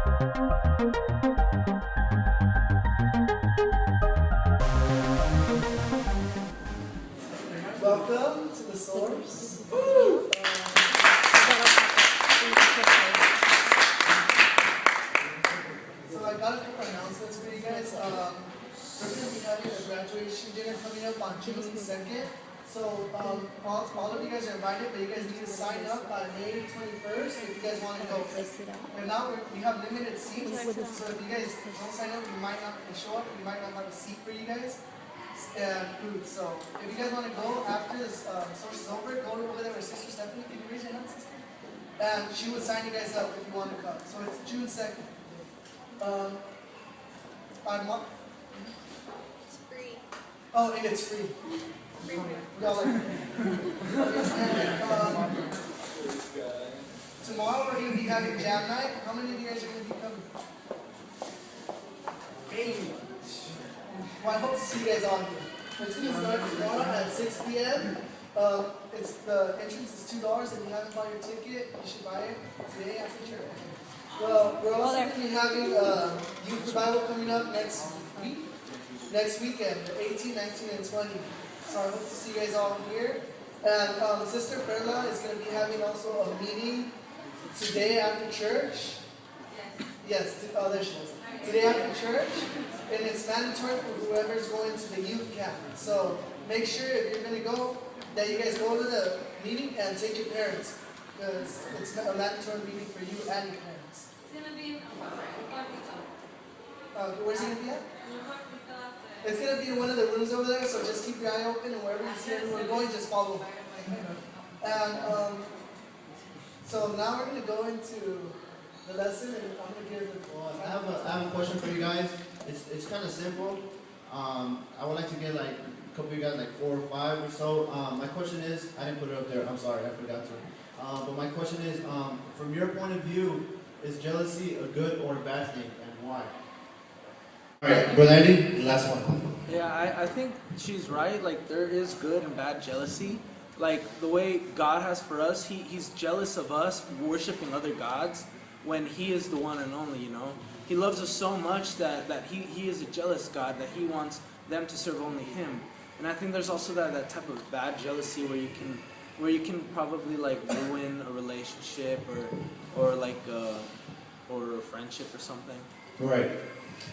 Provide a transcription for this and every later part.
Welcome to the source. So I got a couple announcements for you guys. We're going to be having a graduation dinner coming up on June 2nd. So all of you guys are invited, but you guys need to sign up by May 21st if you guys want to go. And now we have limited seats, so if you guys don't sign up, you might not show up. You might not have a seat for you guys. Food. So if you guys want to go after this source is over, go over there with Sister Stephanie. Can you raise your hand, sister? And she would sign you guys up if you want to come. So it's June 2nd. It's free. Oh, and it's free. Y'all like tomorrow we're going to be having jam night. How many of you guys are going to be coming? Well, I hope to see you guys all here. It's going to start tomorrow at 6 p.m. The entrance is $2. If you haven't bought your ticket, you should buy it today after church. Well, we're also going to be having youth revival coming up next weekend, the 18, 19, and 20. So I hope to see you guys all here. And Sister Perla is going to be having also a meeting today after church. Yes, there she is. Today after church. And it's mandatory for whoever's going to the youth camp. So make sure if you're going to go, that you guys go to the meeting and take your parents. Because it's a mandatory meeting for you and your parents. It's going to be in Where's it going to be at? It's going to be in one of the rooms over there, so just keep your eye open, and wherever you see everyone going, just follow. And so now we're going to go into the lesson, and I'm going to give it. I have a question for you guys. It's kind of simple. I would like to get like a couple of you guys, like 4 or 5 or so. My question is, I didn't put it up there. I'm sorry, I forgot to. But my question is, from your point of view, is jealousy a good or a bad thing, and why? All right, Brother Andy, the last one. Yeah, I think she's right. Like, there is good and bad jealousy. Like, the way God has for us, He's jealous of us worshiping other gods when He is the one and only, you know. He loves us so much that he is a jealous God, that He wants them to serve only Him. And I think there's also that type of bad jealousy where you can probably like ruin a relationship or a friendship or something. Right.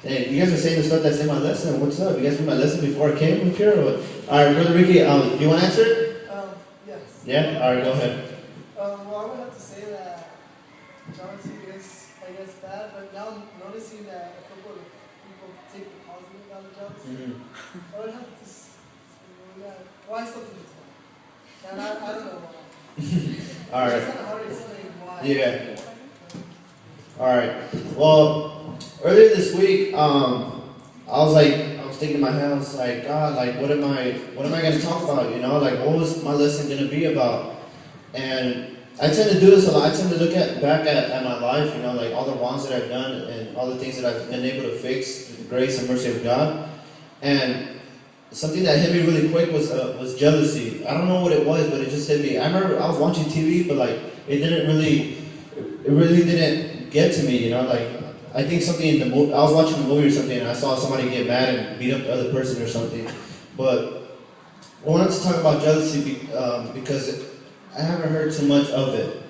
Hey, you guys are saying the stuff that's in my lesson. What's up? You guys read my lesson before I came up here? Or what? All right, Brother Ricky, do you want to answer it? Yes. Yeah? All right, go ahead. Well, I would have to say that jealousy is, I guess, bad, but now I'm noticing that a couple of people take the positive out of jealousy. Mm-hmm. I would have to say, well, I still think it's bad. And I don't know why. All right. It's kind of hard to explain why. Yeah. All right. Well, earlier this week, I was thinking in my head, I was like, God, like, what am I going to talk about? You know, like, what was my lesson going to be about? And I tend to do this a lot. I tend to look back at my life, you know, like all the wrongs that I've done and all the things that I've been able to fix through the grace and mercy of God. And something that hit me really quick was jealousy. I don't know what it was, but it just hit me. I remember I was watching TV, but like it really didn't get to me, you know, like I think something in the movie, I was watching a movie or something and I saw somebody get mad and beat up the other person or something. But I wanted to talk about jealousy because I haven't heard too much of it,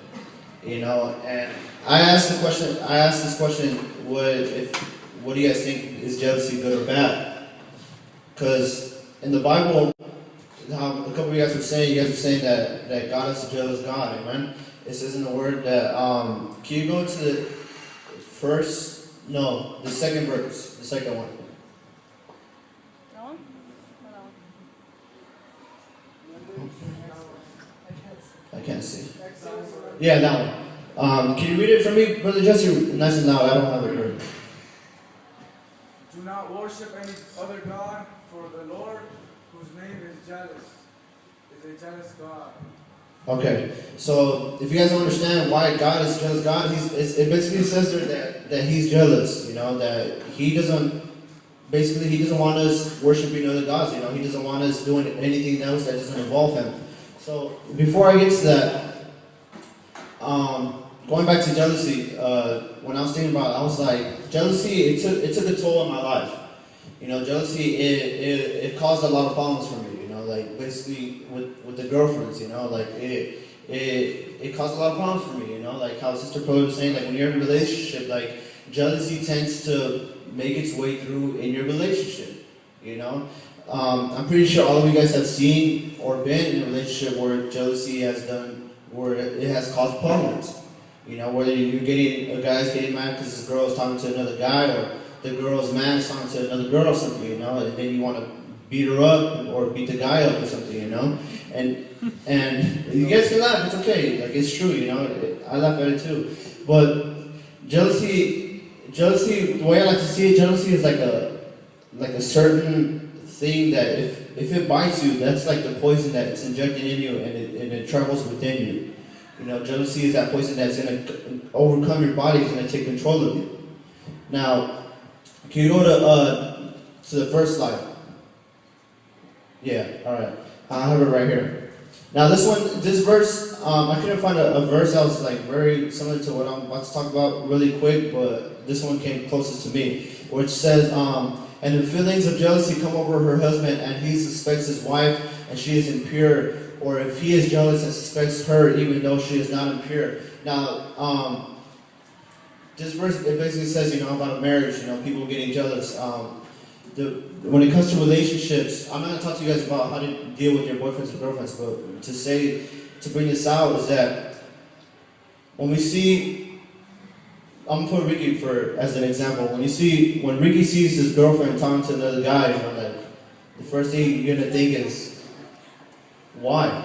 you know, and I asked this question, what do you guys think, is jealousy good or bad? Because in the Bible, how a couple of you guys were saying that God is a jealous God, amen? It says in the Word that, can you go to the second verse, the second one. No? I can't see. Yeah, that one. Can you read it for me, Brother Jesse? Nice and loud, I don't have it here. Do not worship any other God, for the Lord, whose name is jealous, is a jealous God. Okay, so if you guys don't understand why God is jealous God, it basically says there that He's jealous, you know, that He doesn't want us worshiping other gods, you know, He doesn't want us doing anything else that doesn't involve Him. So before I get to that, going back to jealousy, when I was thinking about it, I was like, jealousy, it took a toll on my life. You know, jealousy, it caused a lot of problems for me, you know, like basically with the girlfriends, you know, like it caused a lot of problems for me, you know, like how Sister Pearl was saying, like when you're in a relationship, like jealousy tends to make its way through in your relationship, you know. I'm pretty sure all of you guys have seen or been in a relationship where jealousy where it has caused problems. You know, whether a guy's getting mad because his girl is talking to another guy, or the girl's man is talking to another girl or something, you know, and then you want to beat her up or beat the guy up or something, you know. And you guys can laugh, it's okay, like it's true, you know, I laugh at it too. But jealousy, the way I like to see it, jealousy is like a certain thing that if it bites you, that's like the poison that's injected in you and it travels within you. You know, jealousy is that poison that's going to overcome your body, it's going to take control of you. Now, can you go to the first slide? Yeah, all right. I have it right here. Now this verse, I couldn't find a verse that was like very similar to what I'm about to talk about really quick, but this one came closest to me, which says, and the feelings of jealousy come over her husband, and he suspects his wife, and she is impure. Or if he is jealous and suspects her, even though she is not impure. Now, this verse, it basically says, you know, about marriage, you know, people getting jealous. When it comes to relationships, I'm not going to talk to you guys about how to deal with your boyfriends and girlfriends, but to bring this out is that when we see, I'm going to put Ricky as an example. When Ricky sees his girlfriend talking to another guy, you know, like, the first thing you're going to think is, why?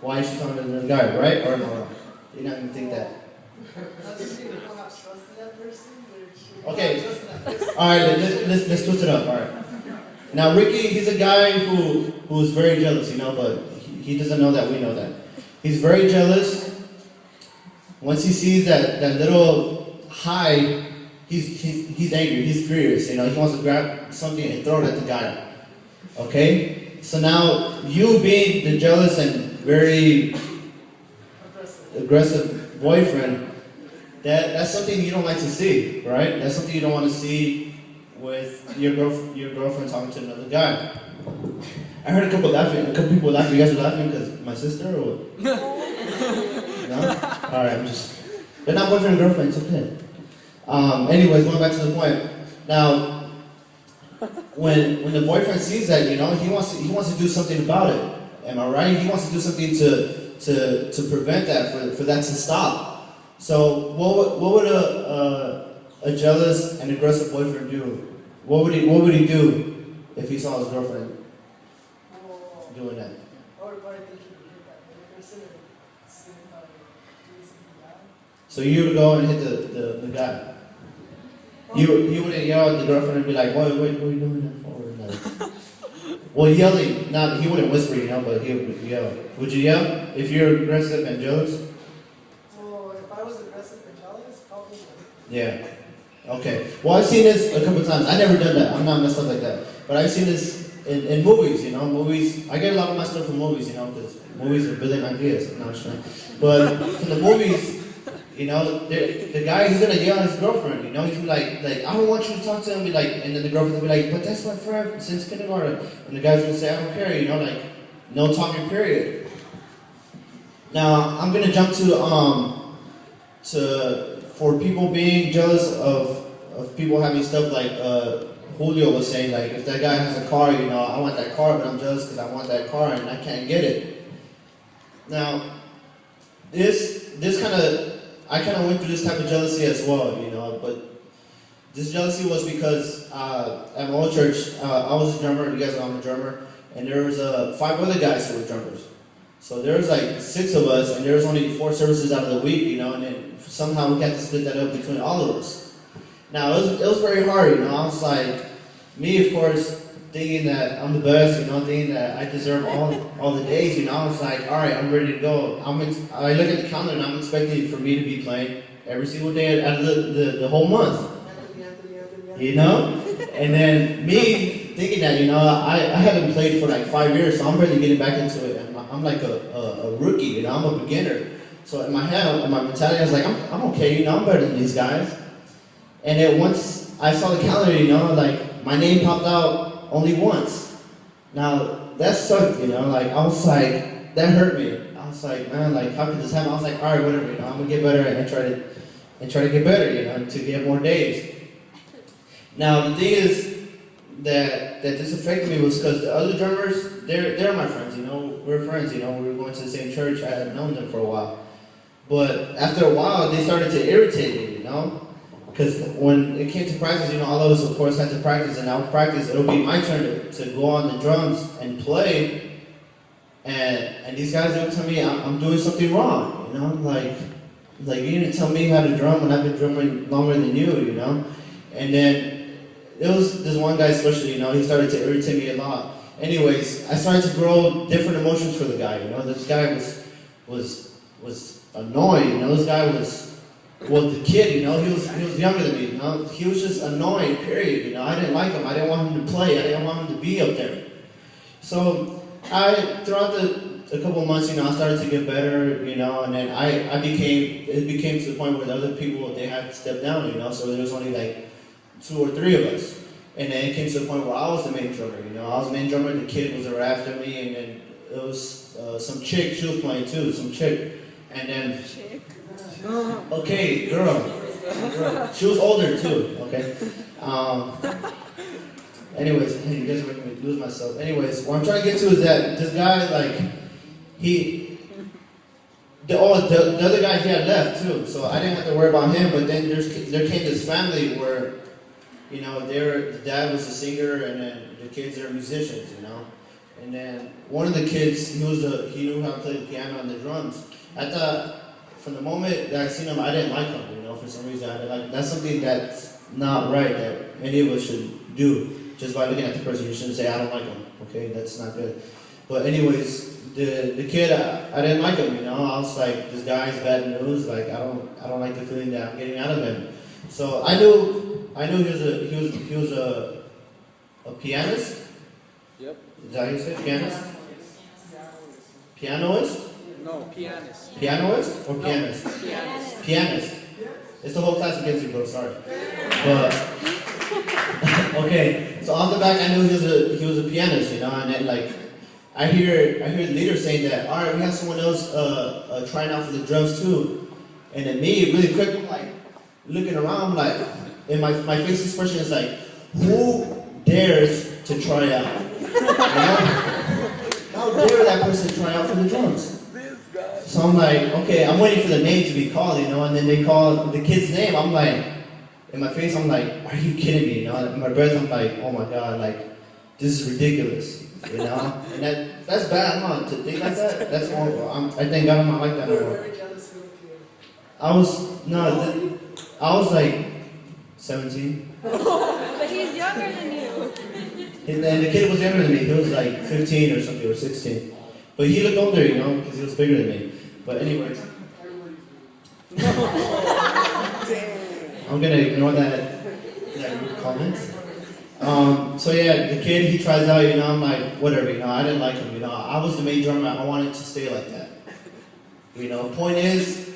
Why is she talking to another guy, right? Or no? You're not going to think that. Okay. Alright, let's twist it up. Alright. Now Ricky, he's a guy who's very jealous, you know, but he doesn't know that we know that. He's very jealous. Once he sees that little high, he's angry, he's furious, you know, he wants to grab something and throw it at the guy. Okay? So now, you being the jealous and very aggressive boyfriend, that's something you don't like to see, right? That's something you don't want to see with your girlfriend talking to another guy. I heard a couple people laughing. You guys are laughing because my sister or what? No? Alright, they're not boyfriend and girlfriend, it's okay. Anyways, going back to the point. Now, when the boyfriend sees that, you know, he wants to do something about it. Am I right? He wants to do something to prevent that, for that to stop. So what would a jealous and aggressive boyfriend do? What would he do if he saw his girlfriend doing that? So you would go and hit the guy. You wouldn't yell at the girlfriend and be like, what are you doing that for? Like, well, yelling, he wouldn't whisper, you know, but he would yell. Would you yell if you're aggressive and jealous? Well, if I was aggressive and jealous, probably. Yeah. Okay. Well, I've seen this a couple times. I've never done that. I'm not messed up like that. But I've seen this in movies, you know. Movies, I get a lot of my stuff from movies, you know, because movies are brilliant ideas. No, I'm just trying. But from the movies, you know, the guy, he's gonna yell at his girlfriend, you know, he's gonna be like, I don't want you to talk to him, be like, and then the girlfriend's gonna be like, but that's my friend since kindergarten, and the guy's gonna say, I don't care, you know, like, no talking, period. Now, I'm gonna jump for people being jealous of people having stuff like, Julio was saying, like, if that guy has a car, you know, I want that car, but I'm jealous because I want that car and I can't get it. Now, I kind of went through this type of jealousy as well, you know, but this jealousy was because at my old church, I was a drummer, you guys know I'm a drummer, and there was 5 other guys who were drummers. So there was like 6 of us, and there was only 4 services out of the week, you know, and then somehow we had to split that up between all of us. Now, it was very hard, you know, I was like, me, of course, thinking that I'm the best, you know, thinking that I deserve all the days, you know, I was like, all right, I'm ready to go. I look at the calendar and I'm expecting for me to be playing every single day out of the whole month, you know? And then me thinking that, you know, I haven't played for like 5 years, so I'm really getting back into it. And I'm like a rookie, you know, I'm a beginner. So in my head, in my mentality, I was like, I'm okay, you know, I'm better than these guys. And then once I saw the calendar, you know, like my name popped out only once. Now that sucked, you know, like I was like, that hurt me. I was like, man, like how could this happen? I was like, all right, whatever, you know, I'm gonna get better and try to get better, you know, to get more days. Now the thing is that this affected me was because the other drummers, they're my friends, you know, we're friends, you know, we were going to the same church. I had known them for a while, but after a while they started to irritate me, you know, because when it came to practice, you know, all of us of course had to practice, and now practice it'll be my turn to go on the drums and play, and these guys they would tell me I'm doing something wrong, you know, like you didn't tell me how to drum when I've been drumming longer than you know, and then. It was this one guy especially, you know, he started to irritate me a lot. Anyways, I started to grow different emotions for the guy, you know. This guy was annoying, you know. This guy was, well, the kid, you know, he was younger than me, you know. He was just annoying, period, you know. I didn't like him. I didn't want him to play. I didn't want him to be up there. So throughout a couple of months, you know, I started to get better, you know, and then it became to the point where the other people, they had to step down, you know. So there was only like 2 or 3 of us. And then it came to the point where I was the main drummer, you know. I was the main drummer, the kid was right after me, and then it was some chick, she was playing too, some chick. And then, okay, girl. She was older too, okay. Anyways, you guys are making me lose myself. Anyways, what I'm trying to get to is that this guy, like, the other guy, he had left too, so I didn't have to worry about him, but then there came this family where, you know, the dad was a singer, and then the kids are musicians, you know. And then one of the kids, he knew how to play the piano and the drums. I thought, from the moment that I seen him, I didn't like him, you know, for some reason. I didn't like, that's something that's not right, that any of us should do. Just by looking at the person, you shouldn't say, I don't like him, okay, that's not good. But anyways, the kid, I didn't like him, you know. I was like, this guy's bad news, like, I don't like the feeling that I'm getting out of him. So I knew he was a pianist. Yep. Is that how you say pianist? Pianoist? No, pianist. Pianoist or pianist? Pianist. Pianist. It's the whole class against you, bro. Sorry. But okay. So off the back, I knew he was a pianist, you know, and then like I hear the leader saying that, all right, we have someone else trying out for the drums too, and then me really quick, I'm like looking around, like. And my face expression is like, who dares to try out? You know? How dare that person try out for the drums? So I'm like, okay, I'm waiting for the name to be called, you know, and then they call the kid's name. I'm like, in my face, I'm like, are you kidding me? You know, in my breath, I'm like, oh my God, like, this is ridiculous, you know? And that's bad, huh? To think like that, that's horrible. I think God, I'm not like that no more. I was like, 17. But he's younger than you. And the kid was younger than me. He was like 15 or something, or 16. But he looked older, you know, because he was bigger than me. But anyways. I'm going to ignore that rude comment. So yeah, the kid, he tries out, you know, I'm like, whatever, you know, I didn't like him, you know. I was the main drummer. I wanted to stay like that. You know, point is,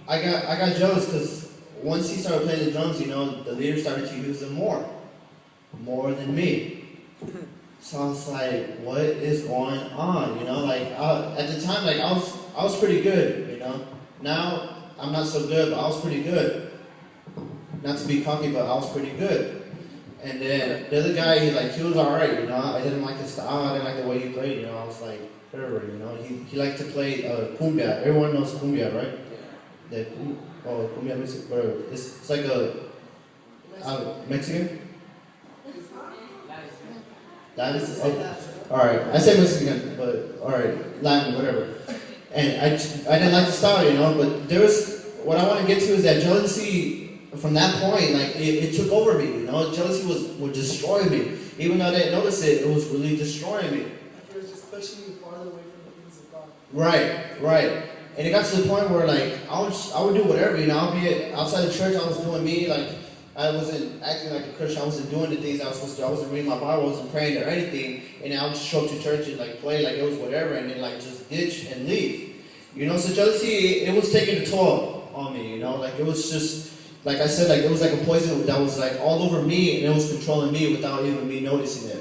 I got jealous because once he started playing the drums, you know, the leader started to use them more than me. So I was like, what is going on? You know, like at the time, like I was pretty good. You know, now I'm not so good, but I was pretty good. Not to be cocky, but I was pretty good. And then the other guy, he was all right. You know, I didn't like his style. I didn't like the way he played. You know, I was like, whatever. You know, he liked to play cumbia. Everyone knows cumbia, right? The cumbia music, whatever. It's like a Mexican. That is all right. I say Mexican, but all right, Latin, whatever. And I didn't like the style, you know. But there was what I want to get to is that jealousy from that point, like it took over me, you know. Jealousy would destroy me, even though I didn't notice it. It was really destroying me. It was just pushing you farther away from the things of God. Right. And it got to the point where like I would do whatever, you know. I'll be outside the church. I was doing me, like I wasn't acting like a Christian. I wasn't doing the things I was supposed to do. I wasn't reading my Bible. I wasn't praying or anything. And I would just show up to church and like play like it was whatever, and then like just ditch and leave. You know, so jealousy, it was taking a toll on me. You know, like it was just, like I said, like it was like a poison that was like all over me, and it was controlling me without even me noticing it.